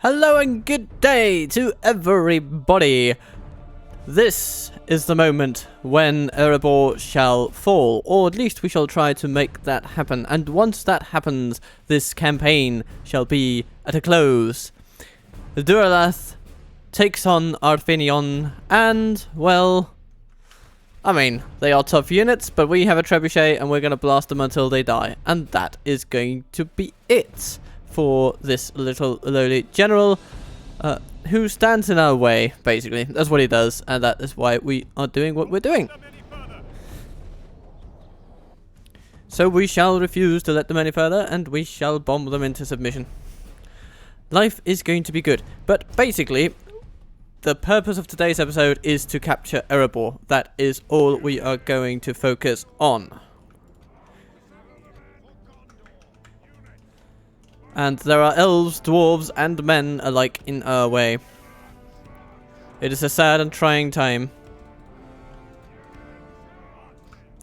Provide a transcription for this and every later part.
Hello and good day to everybody. This is the moment when Erebor shall fall, or at least we shall try to make that happen. And once that happens, this campaign shall be at a close. The Duralath takes on Arfinion, and, well, I mean, they are tough units, but we have a trebuchet and we're going to blast them until they die. And that is going to be it for this little lowly general who stands in our way, basically. That's what he does, and that is why we are doing what we're doing. So we shall refuse to let them any further, and we shall bomb them into submission. Life is going to be good. But basically, the purpose of today's episode is to capture Erebor. That is all we are going to focus on. And there are elves, dwarves, and men alike in our way. It is a sad and trying time.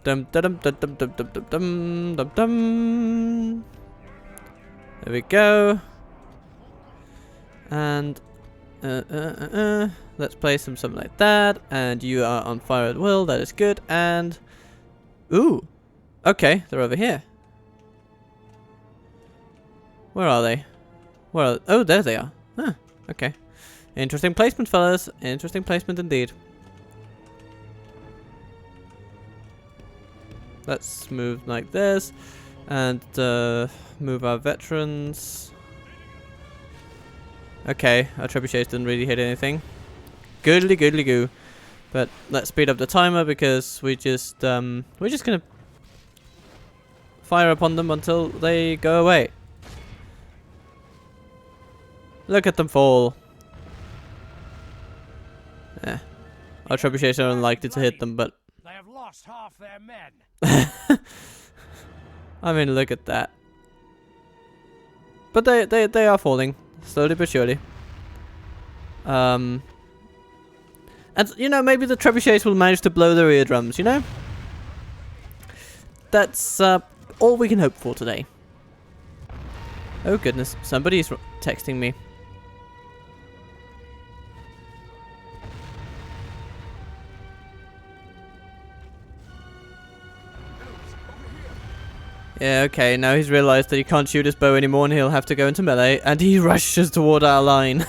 Dum dum dum dum dum dum dum dum dum. There we go. And let's place them something like that. And you are on fire at will. That is good. And ooh, okay, they're over here. Where are they? Well, oh, there they are. Huh, okay. Interesting placement, fellas. Interesting placement indeed. Let's move like this. And move our veterans. Okay, our trebuchets didn't really hit anything. Goodly goodly goo. But let's speed up the timer because we're just gonna fire upon them until they go away. Look at them fall. Yeah. Our trebuchets are unlikely to hit them, but they have lost half their men. I mean, look at that. But they are falling slowly but surely. And you know, maybe the trebuchets will manage to blow their eardrums. You know, that's all we can hope for today. Oh goodness, somebody's texting me. Yeah, okay, now he's realized that he can't shoot his bow anymore and he'll have to go into melee, and he rushes toward our line.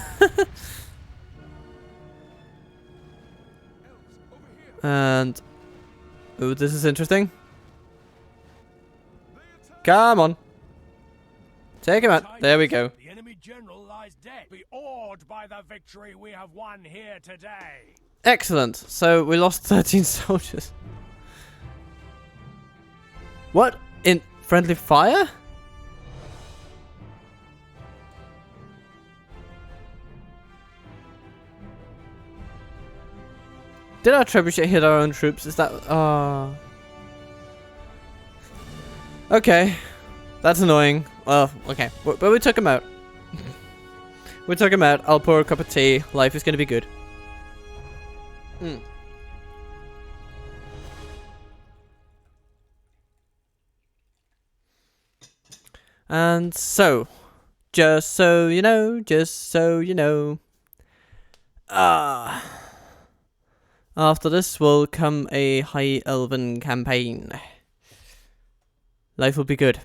And ooh, this is interesting. Come on. Take him out. There we go. The enemy general lies dead. Be awed by the victory we have won here today. Excellent. So we lost 13 soldiers. What? In friendly fire? Did our trebuchet hit our own troops? Is that... Okay. That's annoying. Well, okay. But we took him out. We took him out. I'll pour a cup of tea. Life is going to be good. And so, just so you know, after this will come a High Elven campaign. Life will be good.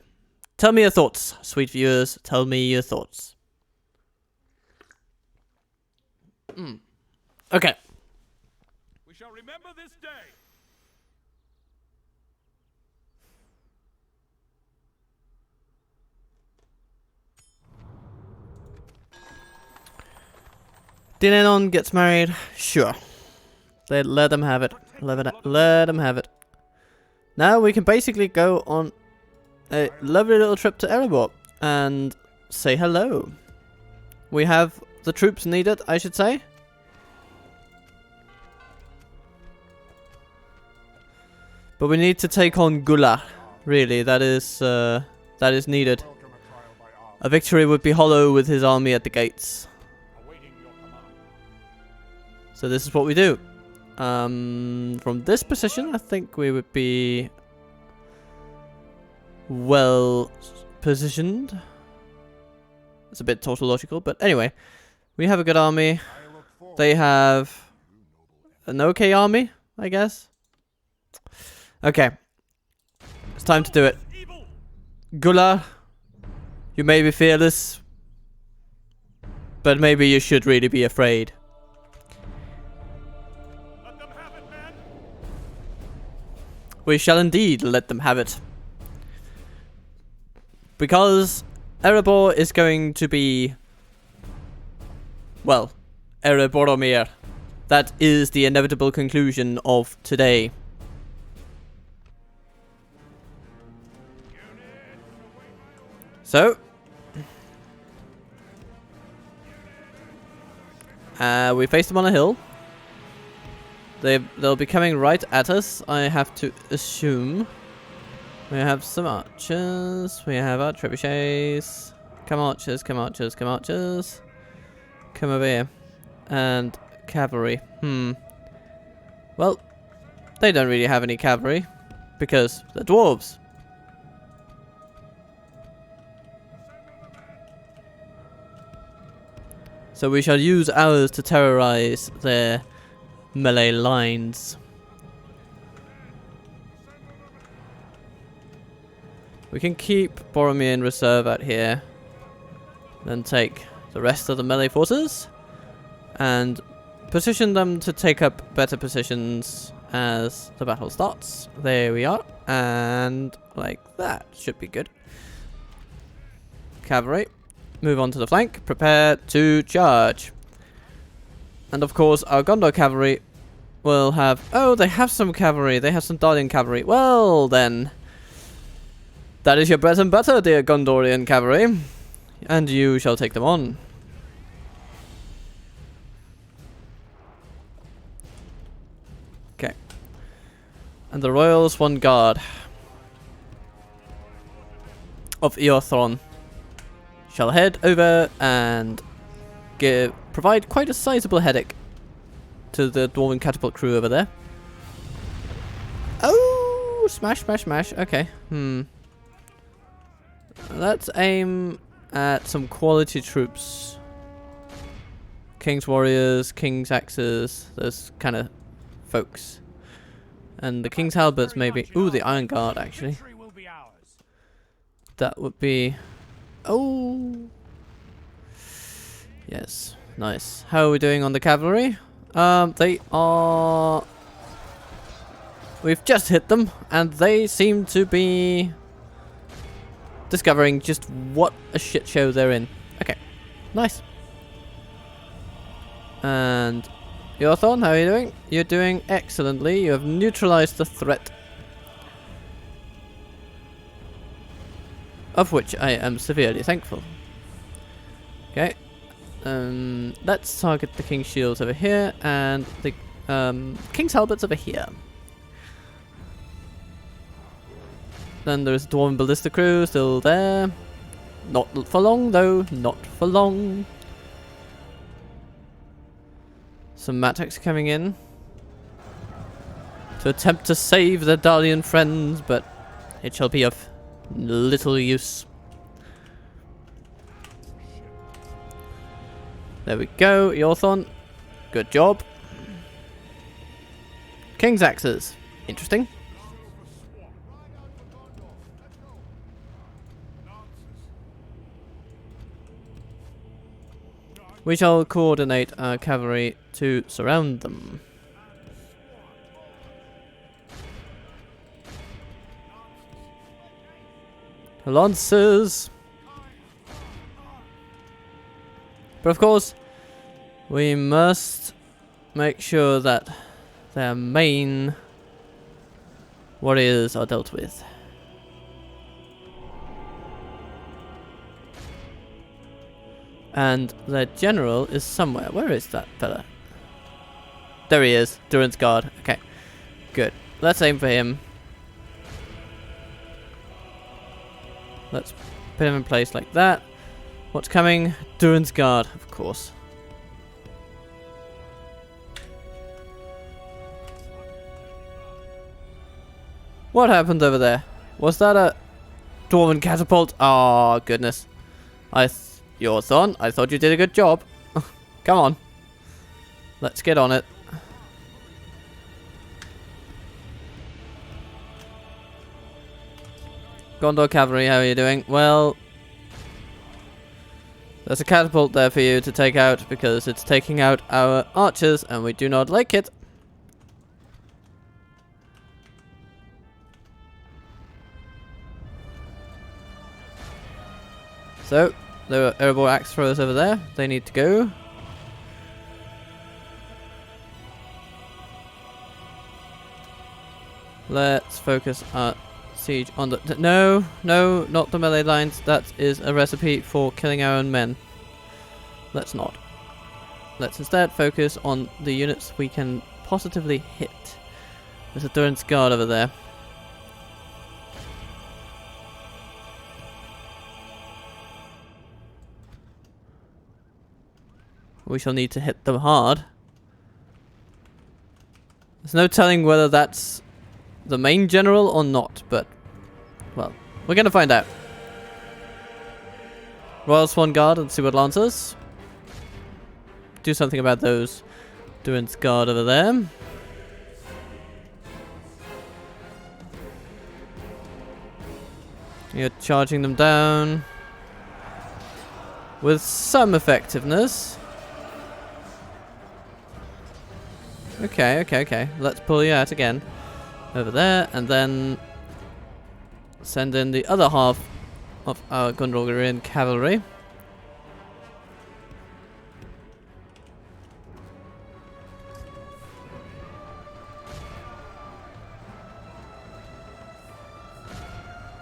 Tell me your thoughts, sweet viewers. Tell me your thoughts. Okay. We shall remember this day. Dinenon gets married. Sure. Let them have it. Let them have it. Now we can basically go on a lovely little trip to Erebor and say hello. We have the troops needed, I should say. But we need to take on Gula. Really, that is needed. A victory would be hollow with his army at the gates. So this is what we do. From this position, I think we would be well positioned. It's a bit tautological, but anyway. We have a good army. They have an okay army, I guess. Okay. It's time to do it. Gula, you may be fearless, but maybe you should really be afraid. Let them have it, man. We shall indeed let them have it. Because Erebor is going to be, well, Ereboromir. That is the inevitable conclusion of today. So, we face them on a hill. They'll be coming right at us, I have to assume. We have some archers. We have our trebuchets. Come archers, come archers, come archers. Come over here. And cavalry. Well, they don't really have any cavalry because they're dwarves. So we shall use ours to terrorize their melee lines. We can keep Boromir in reserve out here. Then take the rest of the melee forces and position them to take up better positions as the battle starts. There we are. And like that. Should be good. Cavalry. Move on to the flank. Prepare to charge. And of course, our Gondor cavalry will have... Oh, they have some cavalry. They have some Dardian cavalry. Well, then. That is your bread and butter, dear Gondorian cavalry. And you shall take them on. Okay. And the Royals one guard of Eothron shall head over and provide quite a sizable headache to the Dwarven catapult crew over there. Oh, smash, smash, smash. Okay. Let's aim at some quality troops. King's warriors, King's axes, those kind of folks. And the King's halberds maybe. Ooh, the Iron Guard actually. That would be... Oh. Yes, nice. How are we doing on the cavalry? They are... We've just hit them, and they seem to be discovering just what a shit show they're in. Okay, nice. And Eothron, how are you doing? You're doing excellently. You have neutralized the threat. Of which I am severely thankful. Okay. Let's target the King's shields over here and the King's halberds over here. Then there's Dwarven Ballista crew still there. Not for long though, not for long. Some Matox coming in to attempt to save their Dardian friends, but it shall be of little use. There we go, Eothron. Good job. King's axes. Interesting. We shall coordinate our cavalry to surround them. Lancers! But of course, we must make sure that their main warriors are dealt with. And their general is somewhere. Where is that fella? There he is. Durin's guard. Okay. Good. Let's aim for him. Let's put him in place like that. What's coming? Durin's guard, of course. What happened over there? Was that a Dwarven catapult? Oh, goodness. I Your son, I thought you did a good job. Come on. Let's get on it. Gondor Cavalry, how are you doing? Well, there's a catapult there for you to take out because it's taking out our archers and we do not like it. So, there are Erebor axe throwers over there. They need to go. Let's focus our siege on the... No, no, not the melee lines. That is a recipe for killing our own men. Let's not. Let's instead focus on the units we can positively hit. There's a Durance Guard over there. We shall need to hit them hard. There's no telling whether that's the main general or not, but, well, we're gonna find out. Royal Swan Guard and see what lands us. Do something about those Durance Guard over there. You're charging them down with some effectiveness. Okay. Let's pull you out again. Over there, and then send in the other half of our Gondorian cavalry.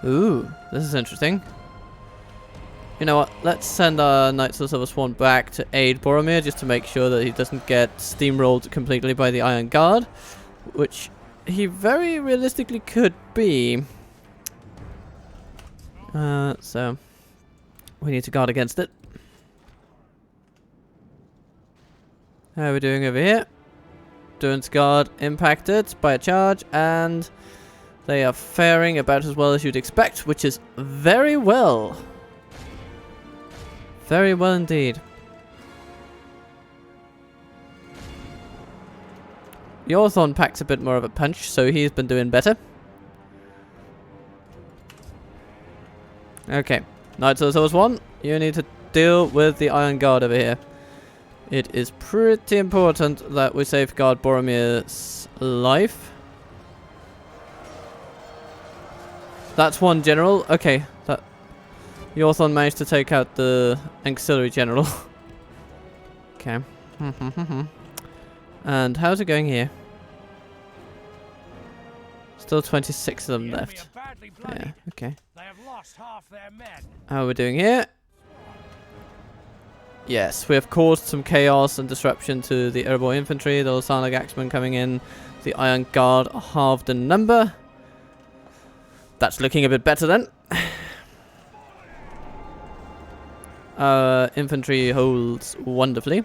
Ooh, this is interesting. You know what? Let's send our Knights of the Silver Swan back to aid Boromir just to make sure that he doesn't get steamrolled completely by the Iron Guard, which he very realistically could be. So we need to guard against it. How are we doing over here? Durance Guard impacted by a charge, and they are faring about as well as you'd expect, which is very well. Very well indeed. Yorthorn packs a bit more of a punch, so he's been doing better. Okay, Knights of the Silver Swan, you need to deal with the Iron Guard over here. It is pretty important that we safeguard Boromir's life. That's one general. Okay, that Yorthorn managed to take out the auxiliary general. Okay. And how's it going here? Still 26 of them left. Yeah, okay. They have lost half their men. How are we doing here? Yes, we have caused some chaos and disruption to the Erebor infantry. The Lasana Axemen coming in. The Iron Guard are halved in number. That's looking a bit better then. Infantry holds wonderfully.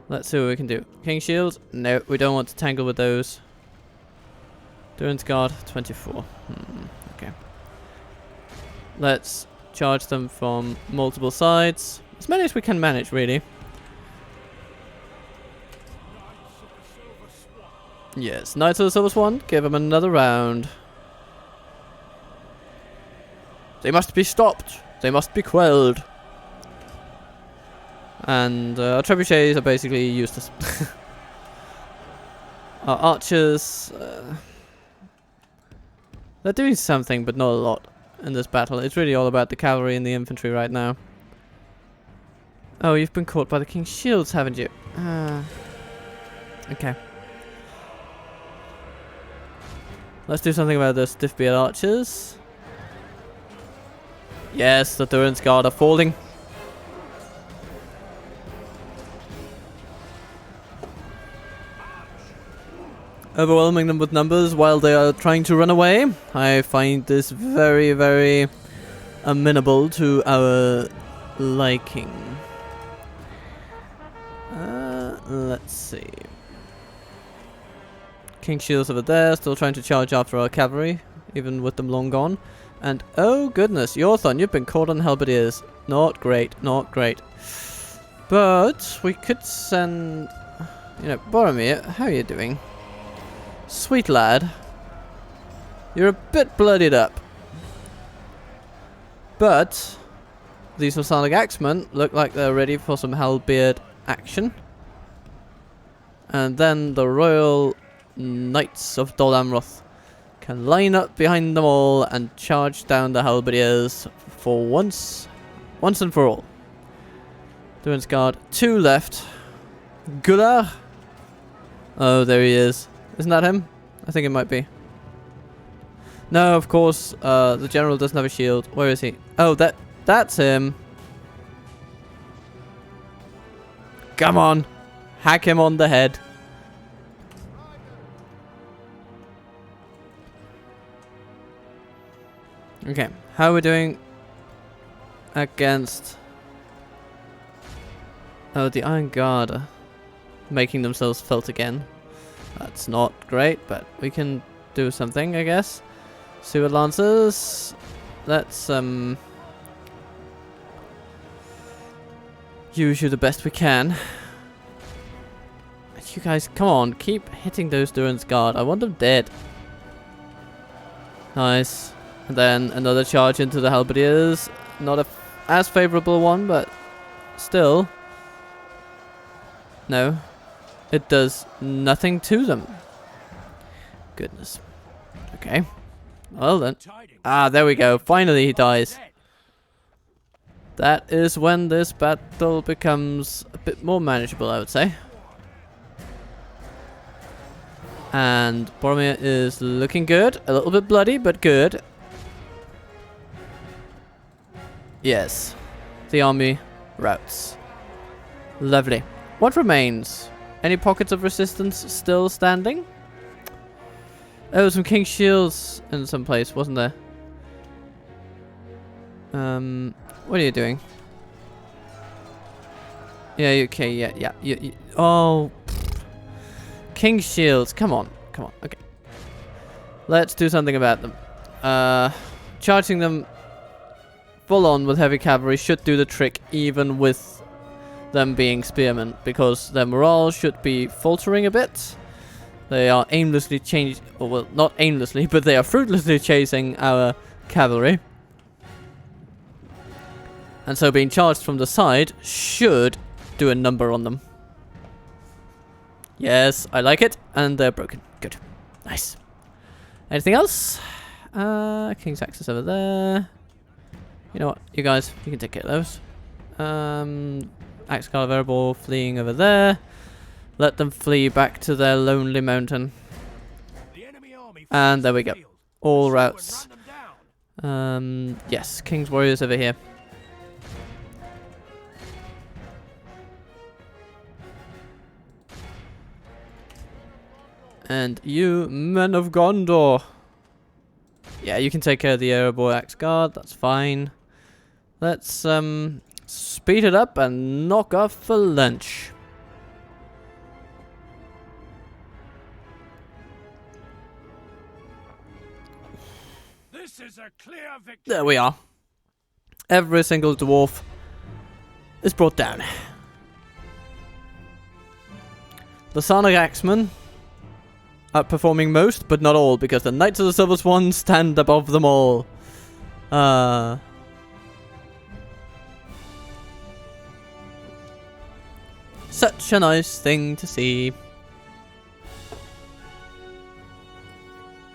Let's see what we can do. King Shield? No, we don't want to tangle with those. Durance Guard, 24. Okay. Let's charge them from multiple sides. As many as we can manage, really. Yes, Knights of the Silver Swan, give them another round. They must be stopped. They must be quelled. And our trebuchets are basically useless. Our archers, they're doing something, but not a lot in this battle. It's really all about the cavalry and the infantry right now. Oh, you've been caught by the King's shields, haven't you? Okay. Let's do something about the stiff-beard archers. Yes, the Durance Guard are falling. Overwhelming them with numbers while they are trying to run away. I find this very, very amenable to our liking. Let's see. King Shields over there, still trying to charge after our cavalry, even with them long gone. And oh goodness, Yorthon, you've been caught on halberdiers. Not great, not great. But we could send, you know, Boromir, how are you doing? Sweet lad. You're a bit bloodied up. But these Masonic Axemen look like they're ready for some halberd action. And then the Royal Knights of Dol Amroth can line up behind them all and charge down the halberdiers for once and for all. Durin's Guard, 2 left. Gular. Oh, there he is. Isn't that him? I think it might be. No, of course, the general doesn't have a shield. Where is he? Oh, that's him. Come on. Hack him on the head. Okay, how are we doing against... Oh, the Iron Guard are making themselves felt again. That's not great, but we can do something, I guess. Sewer Lancers. Let's use you the best we can. You guys, come on, keep hitting those Durin's Guard. I want them dead. Nice. And then another charge into the halberdiers. Not a as favorable one, but still. No. It does nothing to them. Goodness. Okay. Well then. Ah, there we go. Finally he dies. That is when this battle becomes a bit more manageable, I would say. And Boromir is looking good. A little bit bloody, but good. Yes. The army routes. Lovely. What remains? Any pockets of resistance still standing? Oh, some King's Shields in some place, wasn't there? What are you doing? Yeah, okay, yeah. Oh. King's Shields, come on. Okay. Let's do something about them. Charging them full on with heavy cavalry should do the trick, even with them being spearmen, because their morale should be faltering a bit. They are aimlessly well, not aimlessly, but they are fruitlessly chasing our cavalry. And so being charged from the side should do a number on them. Yes, I like it. And they're broken. Good. Nice. Anything else? King's Axis over there. You know what? You guys, you can take care of those. Axe Guard of Erebor fleeing over there. Let them flee back to their lonely mountain. And there we go. All routes. Yes, King's Warriors over here. And you, men of Gondor. Yeah, you can take care of the Erebor Axe Guard. That's fine. Let's speed it up and knock off for lunch. This is a clear victory. There we are. Every single dwarf is brought down. The Sonic Axemen outperforming most, but not all, because the Knights of the Silver Swan stand above them all. Such a nice thing to see.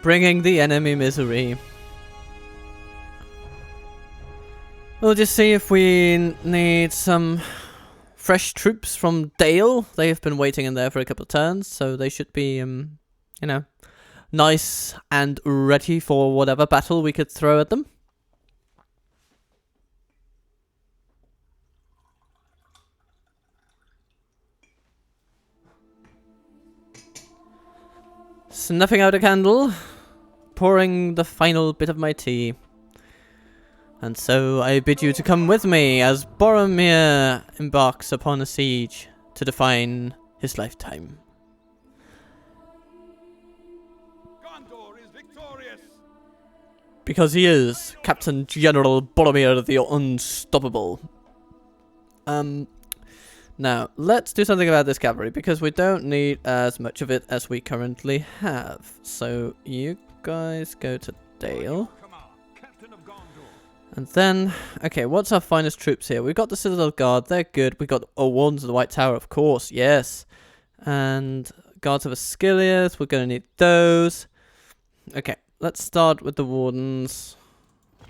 Bringing the enemy misery. We'll just see if we need some fresh troops from Dale. They have been waiting in there for a couple of turns, so they should be, you know, nice and ready for whatever battle we could throw at them. Snuffing out a candle, pouring the final bit of my tea. And so I bid you to come with me as Boromir embarks upon a siege to define his lifetime. Gondor is victorious. Because he is Captain General Boromir the Unstoppable. Now, let's do something about this cavalry, because we don't need as much of it as we currently have. So, you guys go to Dale. And then, okay, what's our finest troops here? We've got the Citadel Guard, they're good. We've got Wardens of the White Tower, of course, yes. And Guards of Ascilius, we're going to need those. Okay, let's start with the Wardens.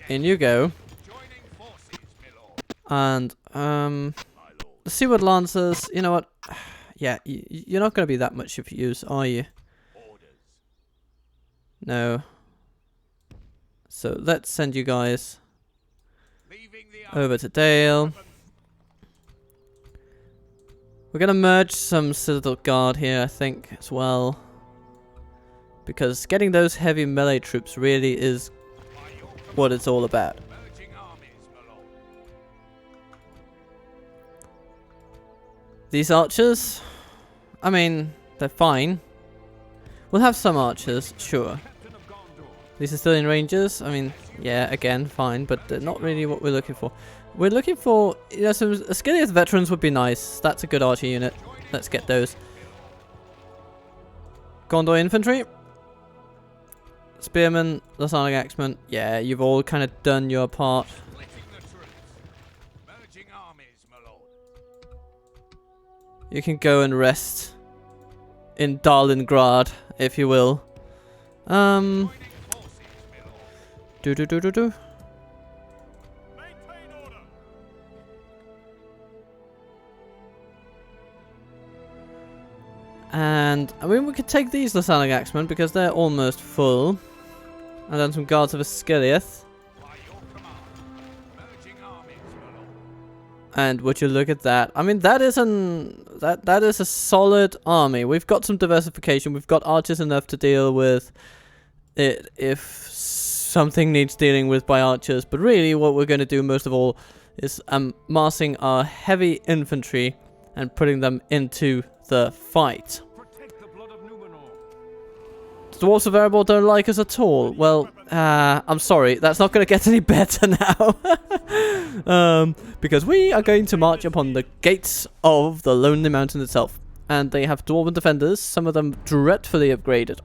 In you go. And, the Seaward Lancers, you know what? Yeah, you're not going to be that much of use, are you? No. So, let's send you guys over to Dale. We're going to merge some Citadel Guard here, I think, as well. Because getting those heavy melee troops really is what it's all about. These archers, I mean, they're fine. We'll have some archers, sure. These Sicilian Rangers, I mean, yeah, again, fine, but they're not really what we're looking for. We're looking for, you know, some Ascilius veterans would be nice. That's a good archer unit. Let's get those. Gondor infantry. Spearmen, Lasanic Axemen. Yeah, you've all kind of done your part. You can go and rest in Darlingrad, if you will. Do. And, I mean, we could take these Lasanic Axemen because they're almost full. And then some Guards of Ascilius. And would you look at that? I mean, that is that is a solid army. We've got some diversification. We've got archers enough to deal with it if something needs dealing with by archers. But really, what we're going to do most of all is massing our heavy infantry and putting them into the fight. The Dwarves of Erebor don't like us at all. Well, I'm sorry, that's not going to get any better now. Because we are going to march upon the gates of the Lonely Mountain itself. And they have Dwarven defenders, some of them dreadfully upgraded.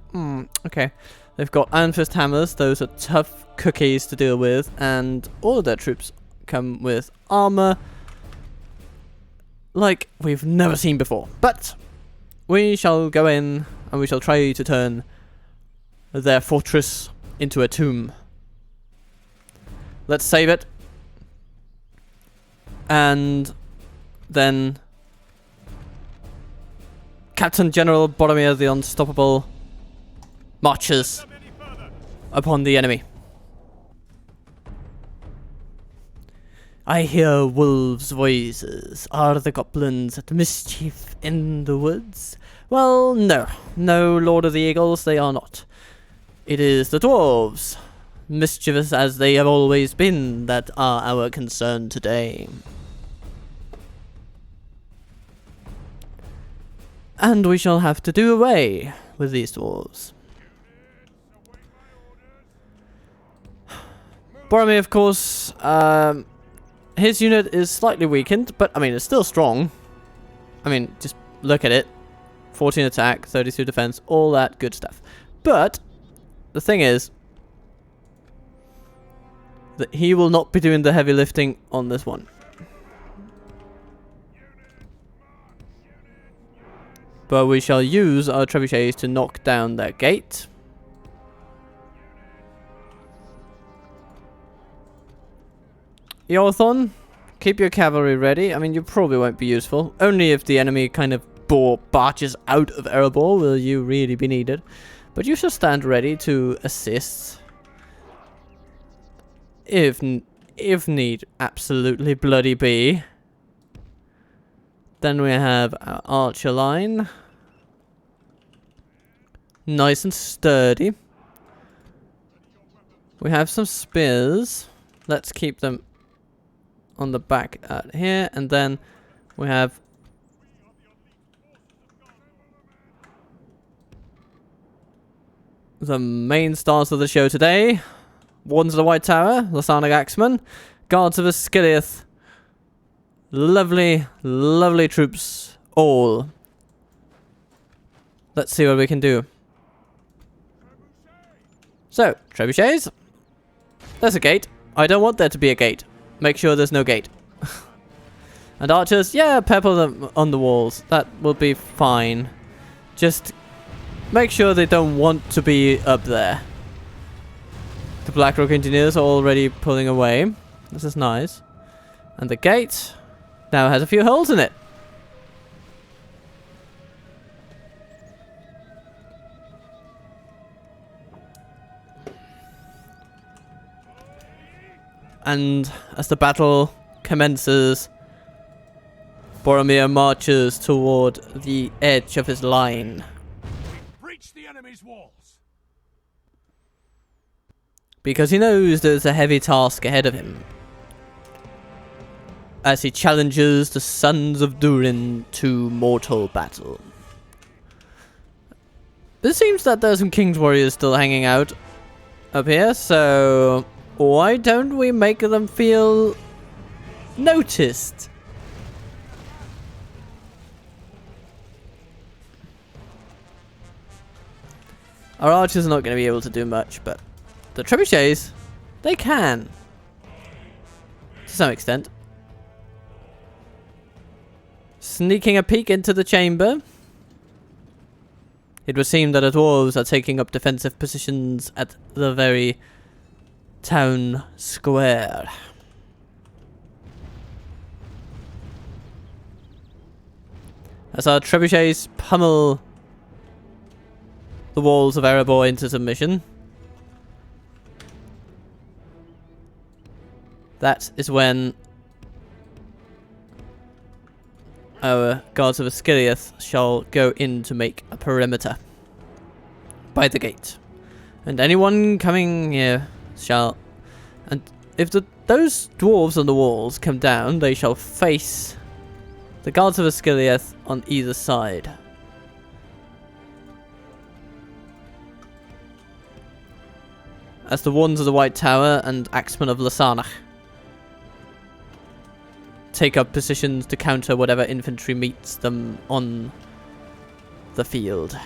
Okay. They've got Iron Fist hammers, those are tough cookies to deal with. And all of their troops come with armor like we've never seen before. But we shall go in and we shall try to turn their fortress into a tomb. Let's save it. And then Captain General Boromir the Unstoppable marches upon the enemy. I hear wolves' voices. Are the goblins at mischief in the woods? Well, no. No, Lord of the Eagles, they are not. It is the dwarves, mischievous as they have always been, that are our concern today. And we shall have to do away with these dwarves. Boromir, of course, his unit is slightly weakened, but I mean, it's still strong. I mean, just look at it. 14 attack, 32 defense, all that good stuff. But the thing is that he will not be doing the heavy lifting on this one. But we shall use our trebuchets to knock down their gate. Yorthon, keep your cavalry ready. I mean, you probably won't be useful. Only if the enemy kind of barges out of Erebor will you really be needed. But you shall stand ready to assist. If need absolutely bloody be. Then we have our archer line. Nice and sturdy. We have some spears. Let's keep them on the back out here. And then we have the main stars of the show today. Wardens of the White Tower, Lasanic Axemen, Guards of Asciliath. Lovely, lovely troops, all. Let's see what we can do. So, trebuchets. There's a gate. I don't want there to be a gate. Make sure there's no gate. And archers, yeah, pepper them on the walls. That will be fine. Just make sure they don't want to be up there. The Blackrock engineers are already pulling away. This is nice. And the gate now has a few holes in it. And as the battle commences, Boromir marches toward the edge of his line. Breach the enemy's walls. Because he knows there's a heavy task ahead of him. As he challenges the sons of Durin to mortal battle. It seems that there's some King's Warriors still hanging out up here, so why don't we make them feel noticed? Our archers are not going to be able to do much, but the trebuchets, they can. To some extent. Sneaking a peek into the chamber. It would seem that the dwarves are taking up defensive positions at the very town square. As our trebuchets pummel the walls of Erebor into submission. That is when our guards of Asciliath shall go in to make a perimeter by the gate. And anyone coming here shall... And if those dwarves on the walls come down, they shall face the guards of Asciliath on either side. As the Wardens of the White Tower and Axemen of Lasanach take up positions to counter whatever infantry meets them on the field.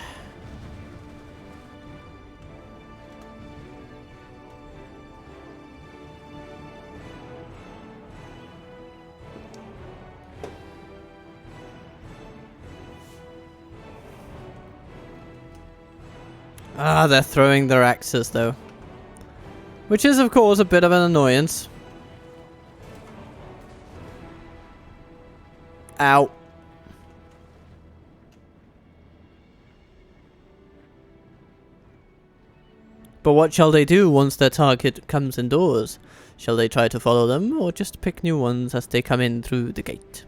Ah, they're throwing their axes though. Which is, of course, a bit of an annoyance. Ow. But what shall they do once their target comes indoors? Shall they try to follow them, or just pick new ones as they come in through the gate?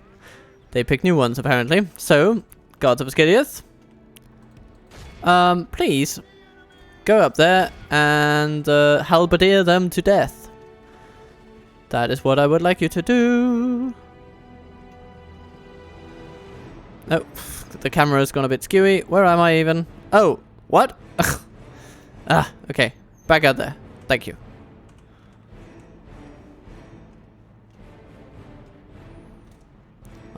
They pick new ones, apparently. So, Guards of Asciliath, please go up there and halberdier them to death. That is what I would like you to do. Oh, the camera's gone a bit skewy. Where am I even? Oh, what? Ah, okay. Back out there. Thank you.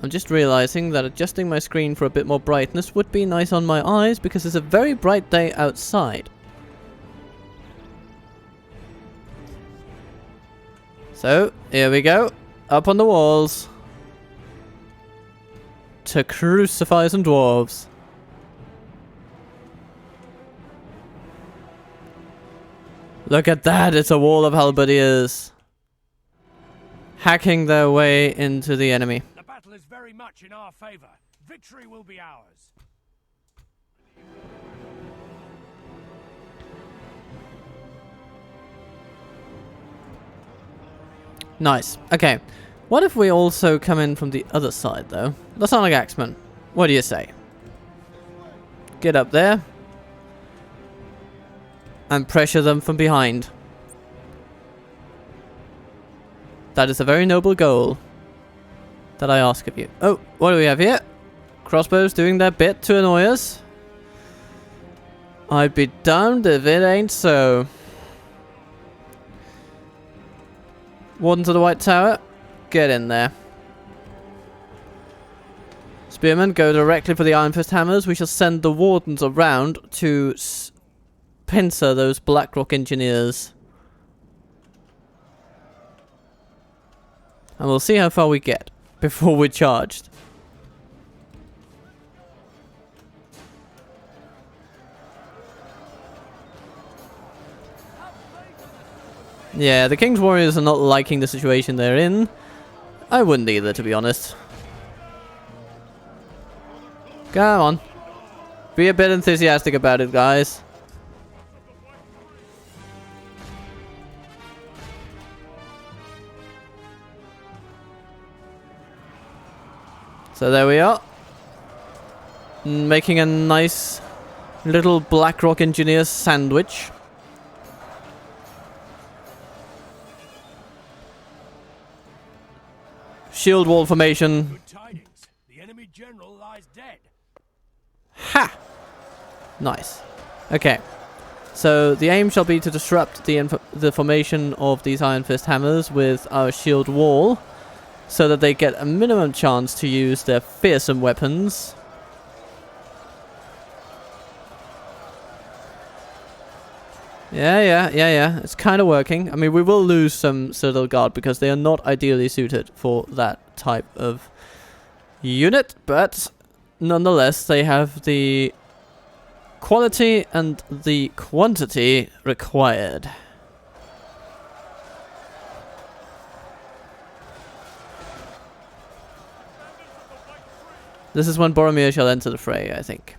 I'm just realizing that adjusting my screen for a bit more brightness would be nice on my eyes because it's a very bright day outside. So, here we go. Up on the walls. To crucify some dwarves. Look at that, it's a wall of halberdiers. Hacking their way into the enemy. The battle is very much in our favor. Victory will be ours. Nice. Okay. What if we also come in from the other side, though? Lasanic Axemen, what do you say? Get up there. And pressure them from behind. That is a very noble goal that I ask of you. Oh, what do we have here? Crossbows doing their bit to annoy us. I'd be damned if it ain't so. Warden to the White Tower. Get in there. Spearmen, go directly for the Iron Fist hammers. We shall send the wardens around to pincer those Blackrock engineers. And we'll see how far we get before we're charged. Yeah, the King's Warriors are not liking the situation they're in. I wouldn't either, to be honest. Come on. Be a bit enthusiastic about it, guys. So there we are. Making a nice little Blackrock engineer sandwich. Shield wall formation. Good tidings. The enemy general lies dead. Ha! Nice. Okay. So the aim shall be to disrupt the formation of these Iron Fist hammers with our shield wall, so that they get a minimum chance to use their fearsome weapons. Yeah. It's kind of working. I mean, we will lose some Citadel Guard because they are not ideally suited for that type of unit, but nonetheless, they have the quality and the quantity required. This is when Boromir shall enter the fray, I think.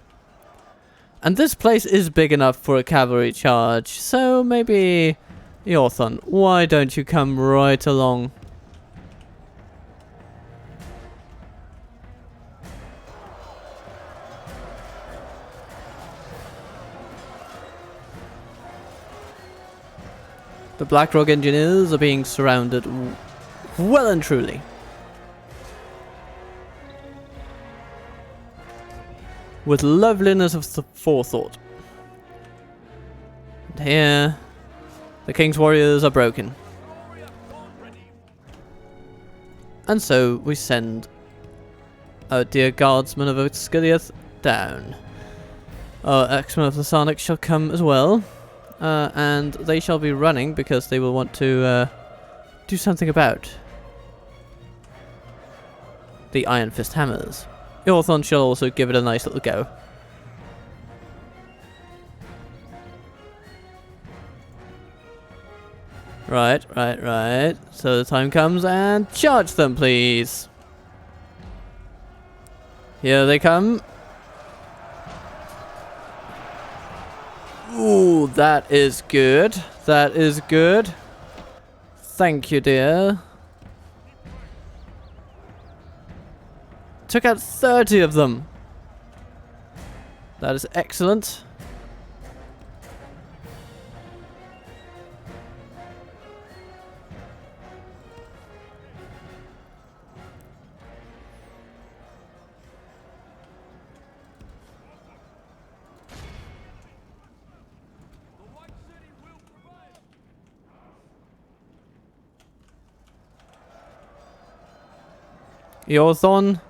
And this place is big enough for a cavalry charge, so maybe... Yorthon, why don't you come right along? The Blackrock engineers are being surrounded well and truly. With loveliness of forethought. And here, the King's Warriors are broken. And so we send our dear guardsmen of Osgiliath down. Our Axemen of the Sarnax shall come as well. And they shall be running because they will want to do something about the Iron Fist hammers. Yorthon shall also give it a nice little go. Right. So the time comes and charge them, please. Here they come. Ooh, that is good. That is good. Thank you, dear. Took out 30 of them. That is excellent. Yorthon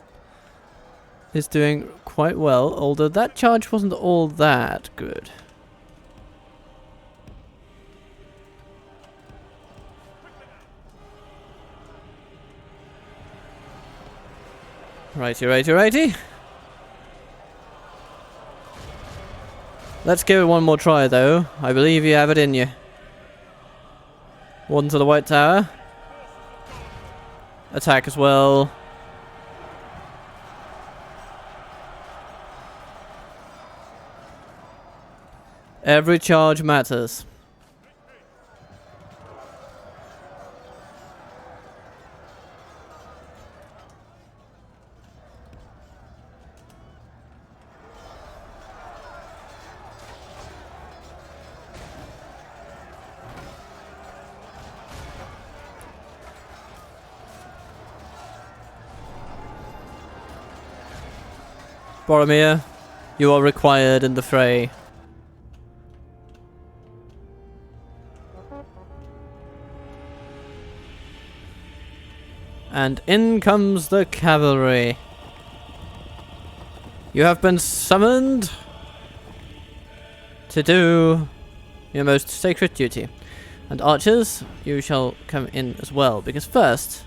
is doing quite well, although that charge wasn't all that good. Righty. Let's give it one more try, though. I believe you have it in you. Warden to the White Tower. Attack as well. Every charge matters. Boromir, you are required in the fray. And in comes the cavalry. You have been summoned to do your most sacred duty. And archers, you shall come in as well, because first...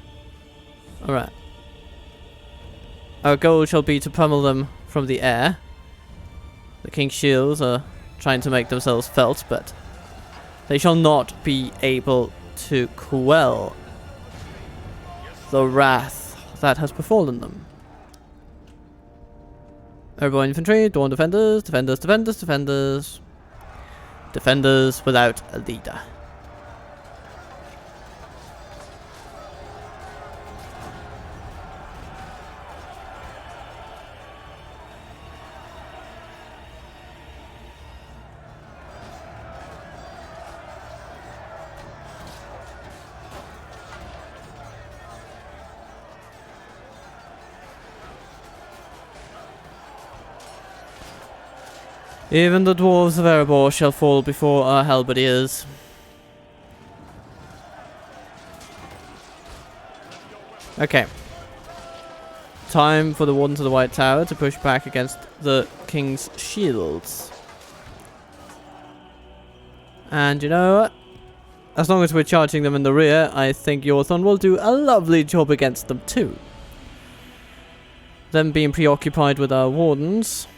Alright. Our goal shall be to pummel them from the air. The king's shields are trying to make themselves felt, but they shall not be able to quell the wrath that has befallen them. Erebor infantry, Dawn defenders, defenders, defenders, defenders. Defenders without a leader. Even the dwarves of Erebor shall fall before our halberdiers. Okay. Time for the Wardens of the White Tower to push back against the king's shields. And you know what? As long as we're charging them in the rear, I think Yorthon will do a lovely job against them too. Them being preoccupied with our wardens.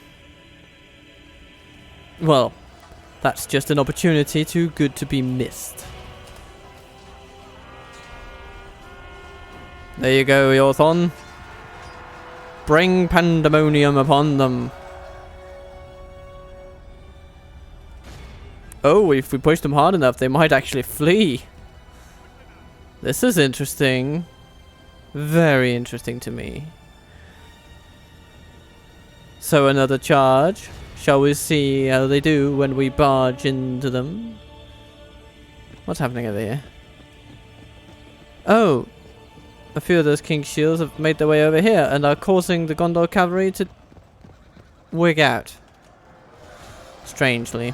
Well, that's just an opportunity too good to be missed. There you go, Yorthon. Bring pandemonium upon them. Oh, if we push them hard enough, they might actually flee. This is interesting. Very interesting to me. So another charge. Shall we see how they do when we barge into them? What's happening over here? Oh! A few of those king's shields have made their way over here and are causing the Gondor cavalry to wig out. Strangely.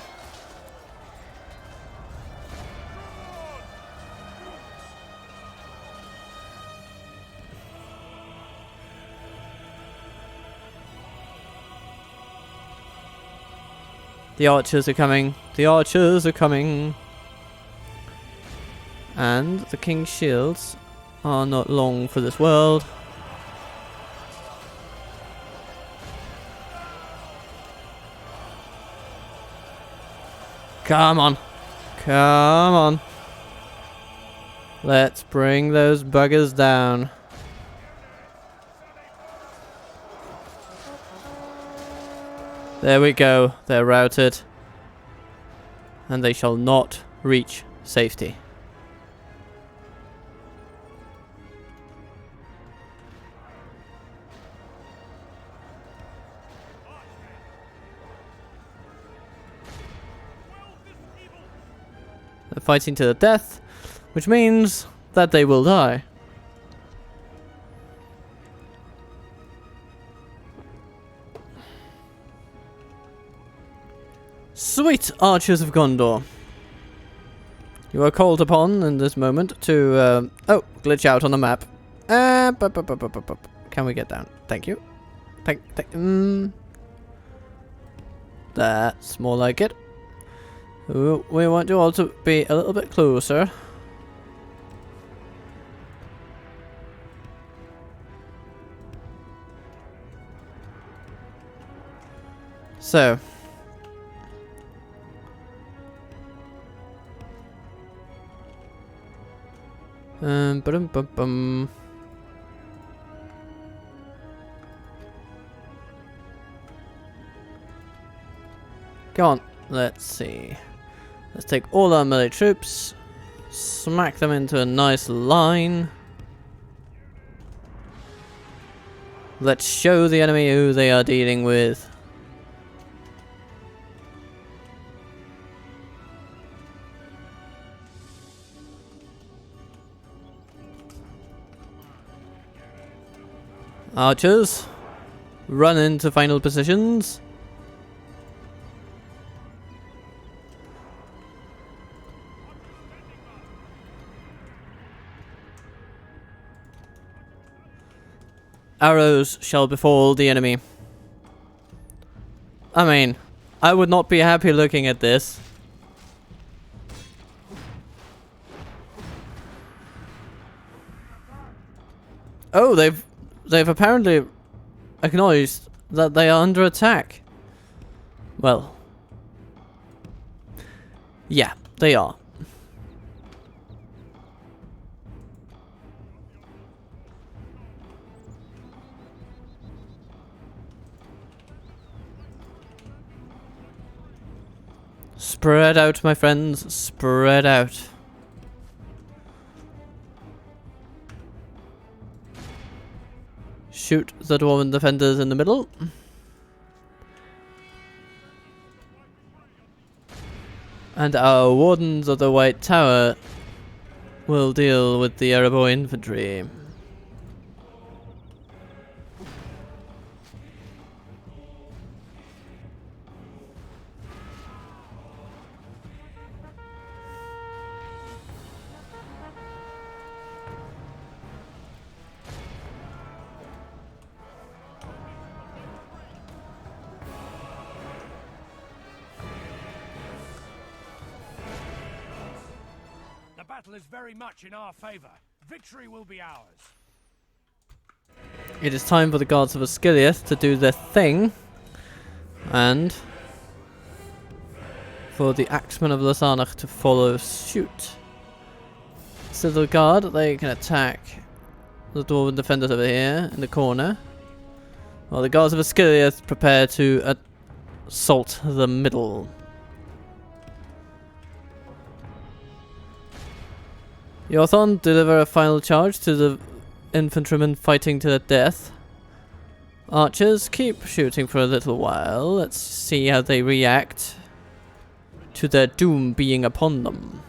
The archers are coming. The archers are coming. And the king's shields are not long for this world. Come on. Come on. Let's bring those buggers down. There we go. They're routed. And they shall not reach safety. They're fighting to the death, which means that they will die. Sweet archers of Gondor. You are called upon in this moment to, oh, glitch out on the map. Can we get down? Thank you. That's more like it. Ooh, we want you all to be a little bit closer. So. Ba-dum-bum-bum. Go on, let's see. Let's take all our melee troops, smack them into a nice line. Let's show the enemy who they are dealing with. Archers, run into final positions. arrows shall befall the enemy. I mean, I would not be happy looking at this. Oh, they've apparently acknowledged that they are under attack. Well, yeah, they are. Spread out, my friends, spread out. Shoot the dwarven defenders in the middle. And our wardens of the White Tower will deal with the Erebor infantry. The battle is very much in our favor. Victory will be ours. It is time for the gods of Osgiliath to do their thing, and for the axemen of Lasarnach to follow suit. So the guard, they can attack the dwarven defenders over here in the corner, while the guards of Osgiliath prepare to assault the middle. Yorthon, deliver a final charge to the infantrymen fighting to the death. Archers, keep shooting for a little while. Let's see how they react to their doom being upon them.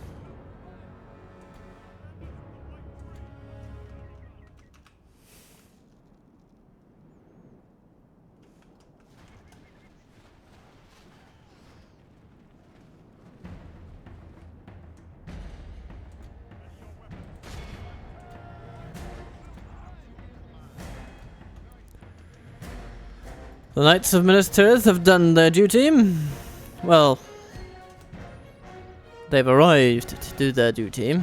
The Knights of Minas Tirith have done their duty. Well, they've arrived to do their duty.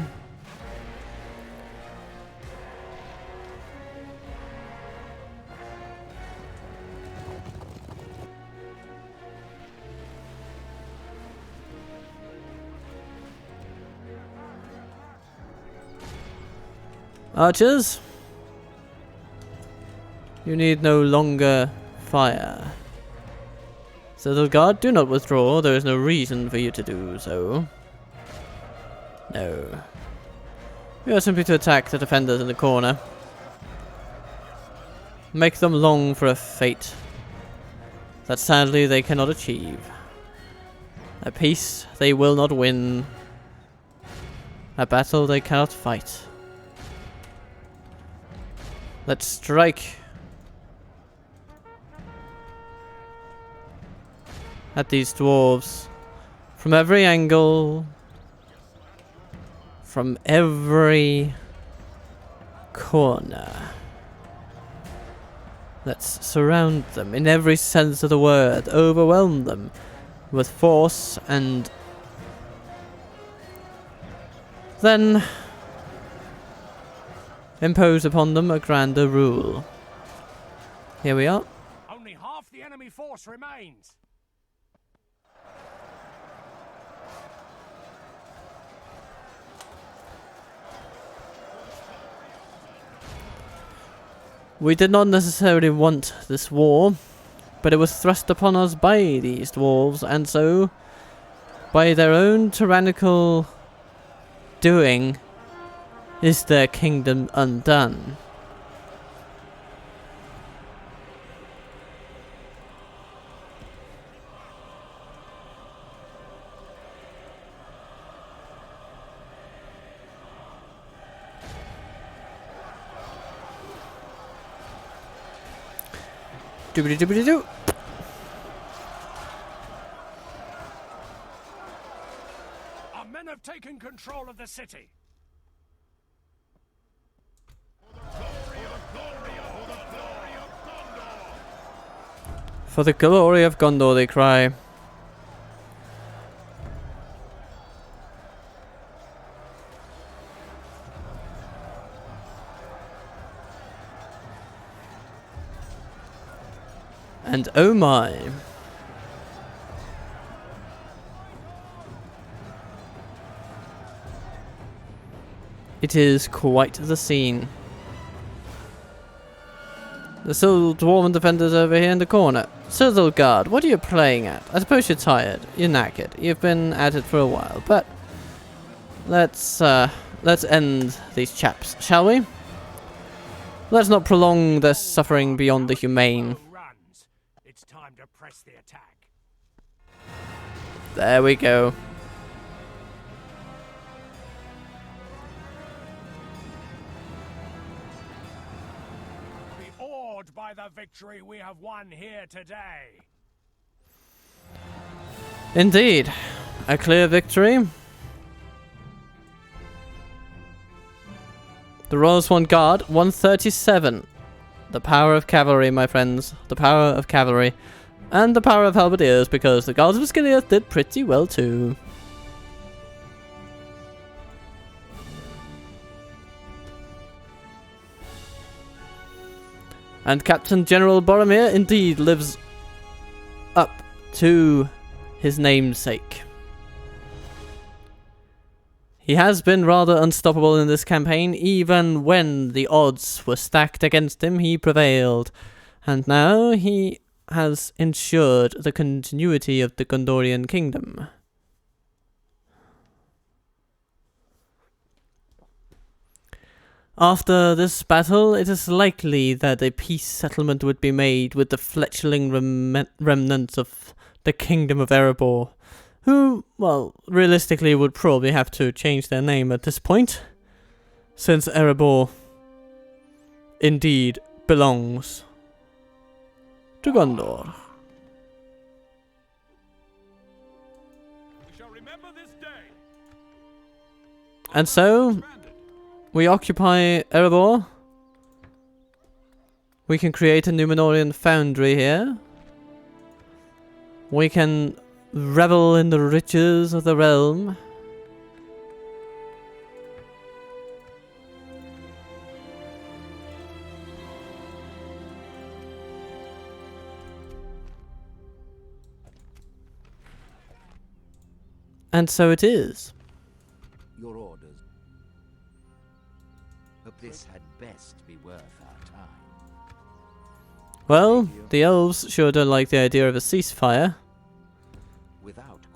Archers, you need no longer fire. So the guard, do not withdraw. There is no reason for you to do so. No. We are simply to attack the defenders in the corner. Make them long for a fate that sadly they cannot achieve. A peace they will not win. A battle they cannot fight. Let's strike at these dwarves from every angle, from every corner. Let's surround them in every sense of the word, overwhelm them with force, and then impose upon them a grander rule. Here we are. Only half the enemy force remains. We did not necessarily want this war, but it was thrust upon us by these dwarves, and so, by their own tyrannical doing, is their kingdom undone. Doobity-doobity-doo. Our men have taken control of the city. For the glory of Gondor, they cry. And oh my. It is quite the scene. The little dwarven defenders over here in the corner. Citadel guard, what are you playing at? I suppose you're tired. You're knackered. You've been at it for a while, but let's end these chaps, shall we? Let's not prolong their suffering beyond the humane. It's time to press the attack. There we go. Be awed by the victory we have won here today. Indeed. A clear victory. The Royal Swan Guard, 137. The power of cavalry, my friends. The power of cavalry. And the power of halberdiers, because the Guards of Osgiliath did pretty well too. And Captain General Boromir indeed lives up to his namesake. He has been rather unstoppable in this campaign. Even when the odds were stacked against him, he prevailed. And now he has ensured the continuity of the Gondorian kingdom. After this battle, it is likely that a peace settlement would be made with the fledgling remnants of the Kingdom of Erebor, who, well, realistically would probably have to change their name at this point, since Erebor indeed belongs to Gondor. We shall remember this day. And so, we occupy Erebor. We can create a Númenórean foundry here. We can revel in the riches of the realm. And so it is. Your orders. But this had best be worth our time. Well, the elves sure don't like the idea of a ceasefire. Without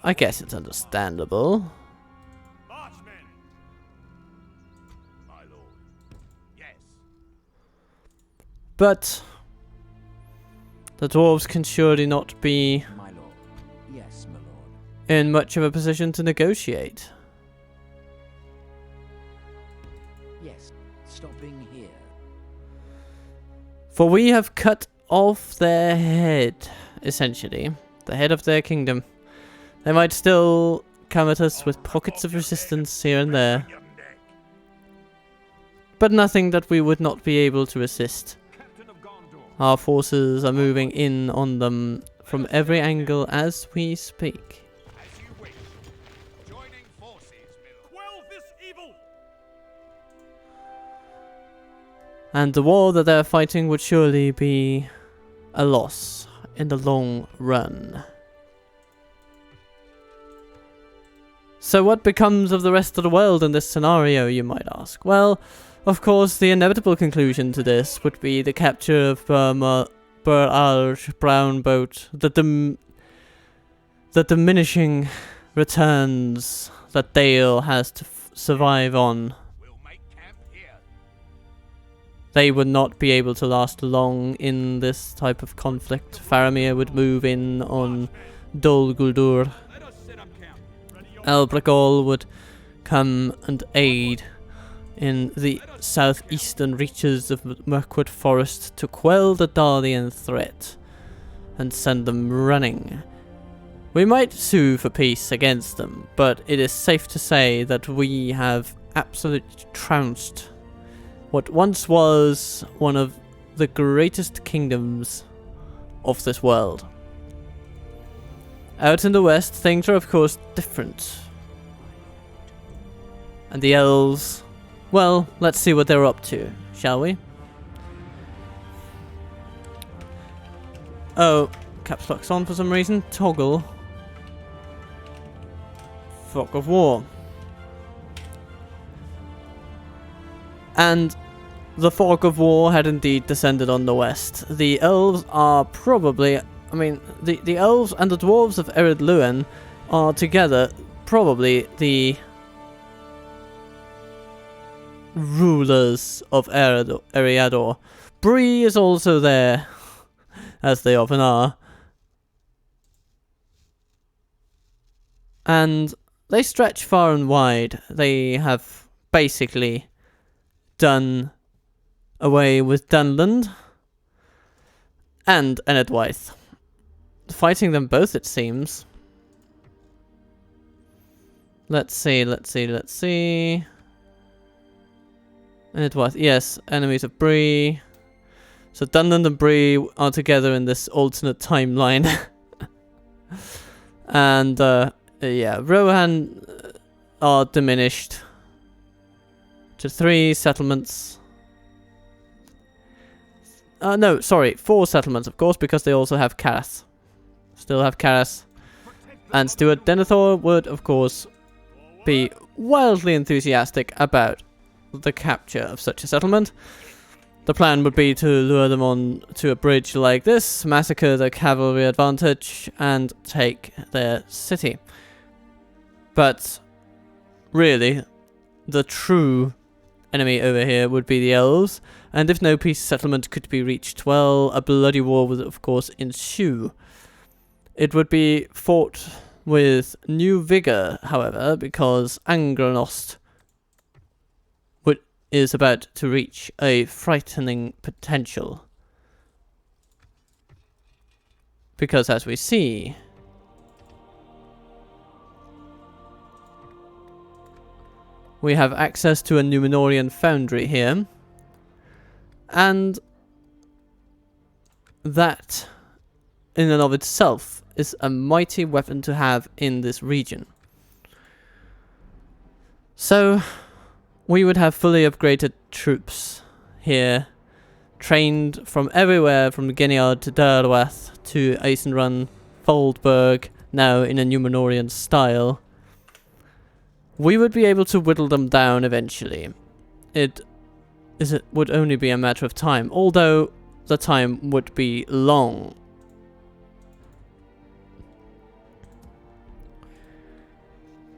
I guess it's understandable. Marchmen! My lord. Yes. But the dwarves can surely not be my lord. Yes, my lord. in much of a position to negotiate. Yes, stopping here. For we have cut off their head, essentially. The head of their kingdom. They might still come at us with pockets of resistance here and there, but nothing that we would not be able to resist. Captain of Gondor. Our forces are moving in on them from every angle as we speak. As you wish. Joining forces, Miller. Quell this evil! And the war that they're fighting would surely be a loss in the long run. So what becomes of the rest of the world in this scenario, you might ask? Well, of course, the inevitable conclusion to this would be the capture of Bur-Alj Brown Boat, the diminishing returns that Dale has to survive on. We'll make camp here. They would not be able to last long in this type of conflict. Faramir would move in on Dol Guldur. Let us set up camp. Ready your Elbrigol would come and aid in the southeastern reaches of Mirkwood Forest to quell the Dardian threat and send them running. We might sue for peace against them, but it is safe to say that we have absolutely trounced what once was one of the greatest kingdoms of this world. Out in the west, things are of course different. And the elves, well, let's see what they're up to, shall we? Oh, caps lock's on for some reason. Toggle. Fog of War. And the Fog of War had indeed descended on the west. The elves are probably, I mean, the elves and the dwarves of Ered Luin are together probably the rulers of Eriador. Bree is also there, as they often are. And they stretch far and wide. They have basically done away with Dunland and Enedwaith. Fighting them both, it seems. Let's see. Enedwaith, yes, enemies of Bree. So Dunland and Bree are together in this alternate timeline. And, yeah, Rohan are diminished to 3 settlements. No, sorry, 4 settlements, of course, because they also have Carath. Still have Carath. And Stuart Denethor would, of course, be wildly enthusiastic about the capture of such a settlement. The plan would be to lure them on to a bridge like this, massacre the cavalry advantage, and take their city. But, really, the true enemy over here would be the elves, and if no peace settlement could be reached, well, a bloody war would of course ensue. It would be fought with new vigour, however, because Angranost is about to reach a frightening potential. Because as we see, we have access to a Numenorian foundry here, and that in and of itself is a mighty weapon to have in this region. So we would have fully upgraded troops here, trained from everywhere, from Geniard to Derwath to Eisenrun, Foldberg, now in a Numenorian style. We would be able to whittle them down eventually. It would only be a matter of time, although the time would be long.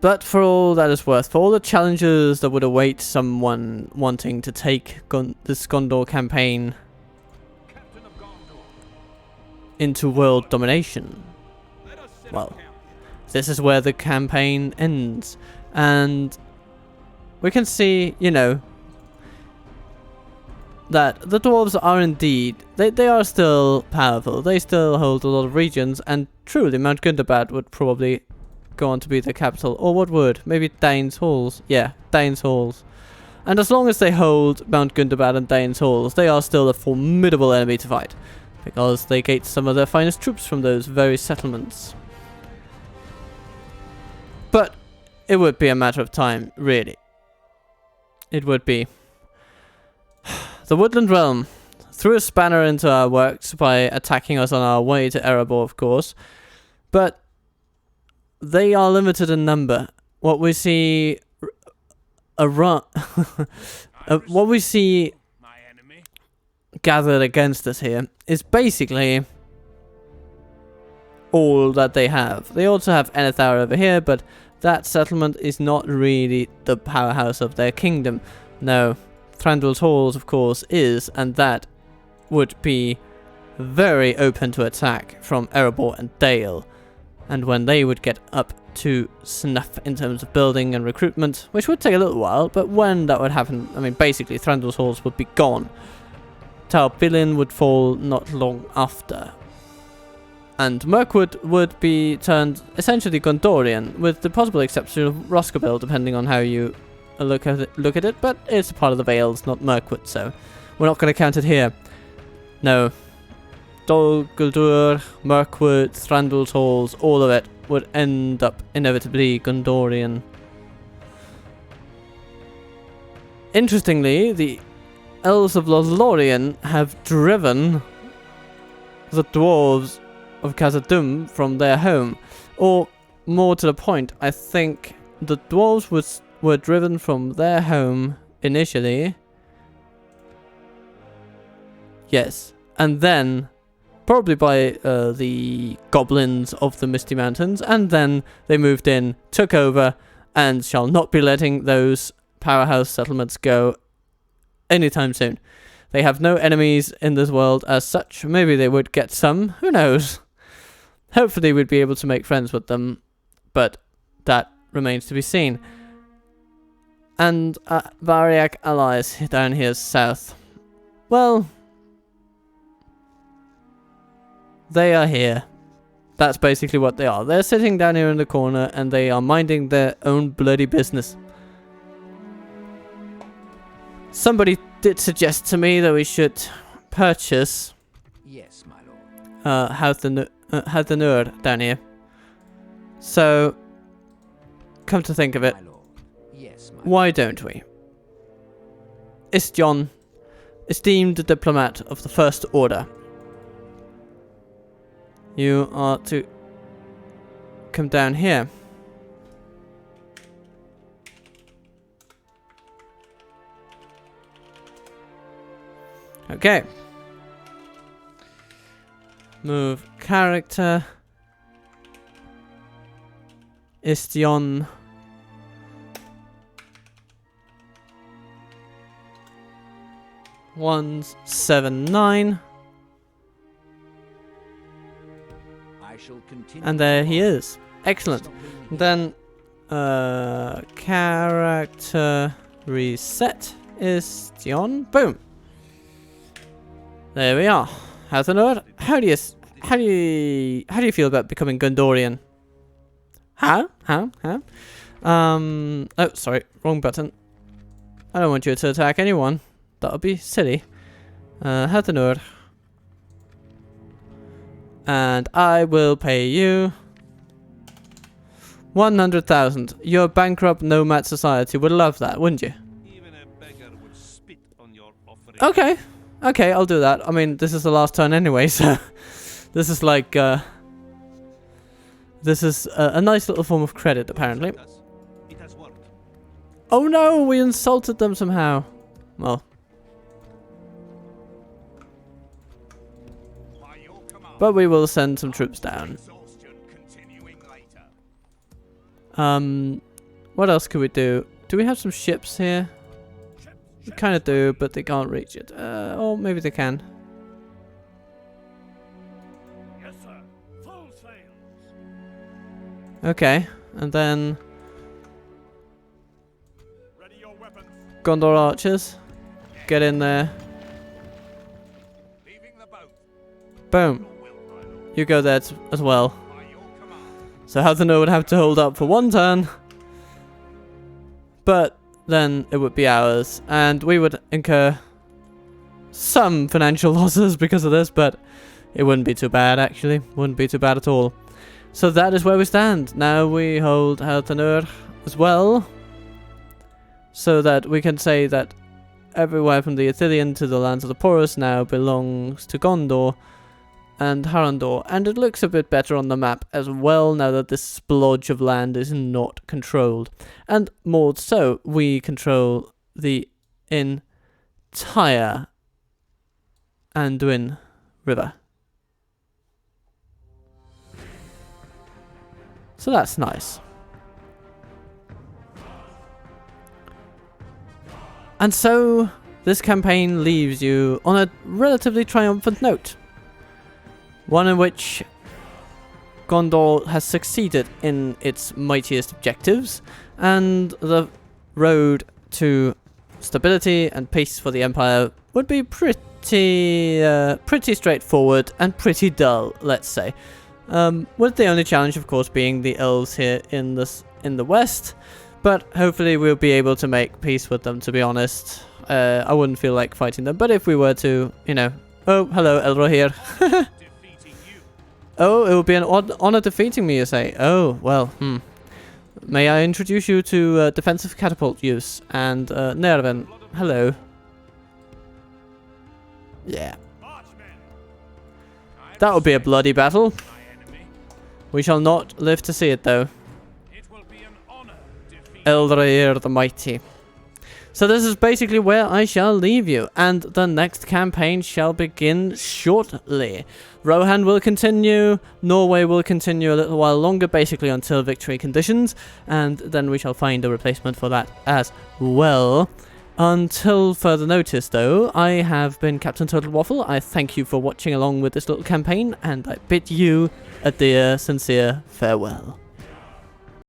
But for all that is worth, for all the challenges that would await someone wanting to take this Gondor campaign into world domination, well, this is where the campaign ends. And we can see, you know, that the dwarves are indeed, they are still powerful. They still hold a lot of regions, and truly Mount Gundabad would probably go on to be the capital. Or what would? Maybe Dane's Halls. Yeah, Dane's Halls. And as long as they hold Mount Gundabad and Dane's Halls, they are still a formidable enemy to fight, because they get some of their finest troops from those very settlements. But it would be a matter of time, really. It would be. The Woodland Realm threw a spanner into our works by attacking us on our way to Erebor, of course, but they are limited in number. What we see what we see gathered against us here is basically all that they have. They also have Enethar over here, but that settlement is not really the powerhouse of their kingdom. No, Thranduil's Halls, of course, is, and that would be very open to attack from Erebor and Dale. And when they would get up to snuff in terms of building and recruitment, which would take a little while, but when that would happen, I mean, basically Thranduil's Halls would be gone. Tower Bilin would fall not long after. And Mirkwood would be turned essentially Gondorian, with the possible exception of Roscobil, depending on how you look at it, but it's a part of the Vales, not Mirkwood, so we're not going to count it here. No. Dol Guldur, Mirkwood, Thranduil's Halls, all of it would end up inevitably Gondorian. Interestingly, the Elves of Lothlorien have driven the dwarves of Khazad-dûm from their home. Or, more to the point, I think the dwarves were driven from their home initially. Yes. And then, probably by the goblins of the Misty Mountains, and then they moved in, took over, and shall not be letting those powerhouse settlements go anytime soon. They have no enemies in this world as such. Maybe they would get some, who knows. Hopefully we'd be able to make friends with them, but that remains to be seen. And Variac allies down here south. Well, they are here. That's basically what they are. They're sitting down here in the corner and they are minding their own bloody business. Somebody did suggest to me that we should purchase Yes, my lord. Hathanur down here. So, come to think of it, My lord. Yes, my why don't we? Istjon, esteemed diplomat of the First Order. You are to come down here. Okay. Move character. Istjon. Ones 7-9. I shall continue. And there he is. Excellent. Stop being here. Then character reset Istjon. Boom. There we are. Hathanur, how do you feel about becoming Gondorian? How? Oh, sorry, wrong button. I don't want you to attack anyone. That would be silly. Hathanur. And I will pay you 100,000. Your bankrupt nomad society would love that, wouldn't you? Even a beggar would spit on your offering. Okay. Okay, I'll do that. I mean, this is the last turn anyway, so this is like, this is a nice little form of credit, apparently. It has worked. Oh no, we insulted them somehow. Well, By your command, but we will send some troops down. exhaustion continuing later. What else could we do? Do we have some ships here? We kind of do, but they can't reach it. Or maybe they can. Yes, sir. Full sails. Okay, and then Ready your weapons. Gondor archers. Get in there. Leaving the boat. Boom. Your will, my lord. You go there as well. By your command. So Hathanur would have to hold up for one turn. But then it would be ours. And we would incur some financial losses because of this, but it wouldn't be too bad, actually. Wouldn't be too bad at all. So that is where we stand. Now we hold Hathanur as well. So that we can say that everywhere from the Ithilien to the lands of the Porus now belongs to Gondor and Harandor, and it looks a bit better on the map as well now that this splodge of land is not controlled. And more so, we control the entire Anduin River. So that's nice. And so, this campaign leaves you on a relatively triumphant note. One in which Gondor has succeeded in its mightiest objectives, and the road to stability and peace for the Empire would be pretty straightforward and pretty dull, let's say. With the only challenge, of course, being the elves here in the west, but hopefully we'll be able to make peace with them. To be honest, I wouldn't feel like fighting them, but if we were to, you know, Oh, hello, Elro here. Defeating you. Oh, it would be an honor defeating me, you say? Oh, well, May I introduce you to defensive catapult use? And Nerven, hello. Yeah. Marchmen. That would be a bloody battle. My enemy. We shall not live to see it, though. It will be an honor defeating Eldrair the Mighty. So this is basically where I shall leave you, and the next campaign shall begin shortly. Rohan will continue, Norway will continue a little while longer, basically until victory conditions, and then we shall find a replacement for that as well. Until further notice, though, I have been Captain Turtle Waffle. I thank you for watching along with this little campaign, and I bid you a dear, sincere farewell.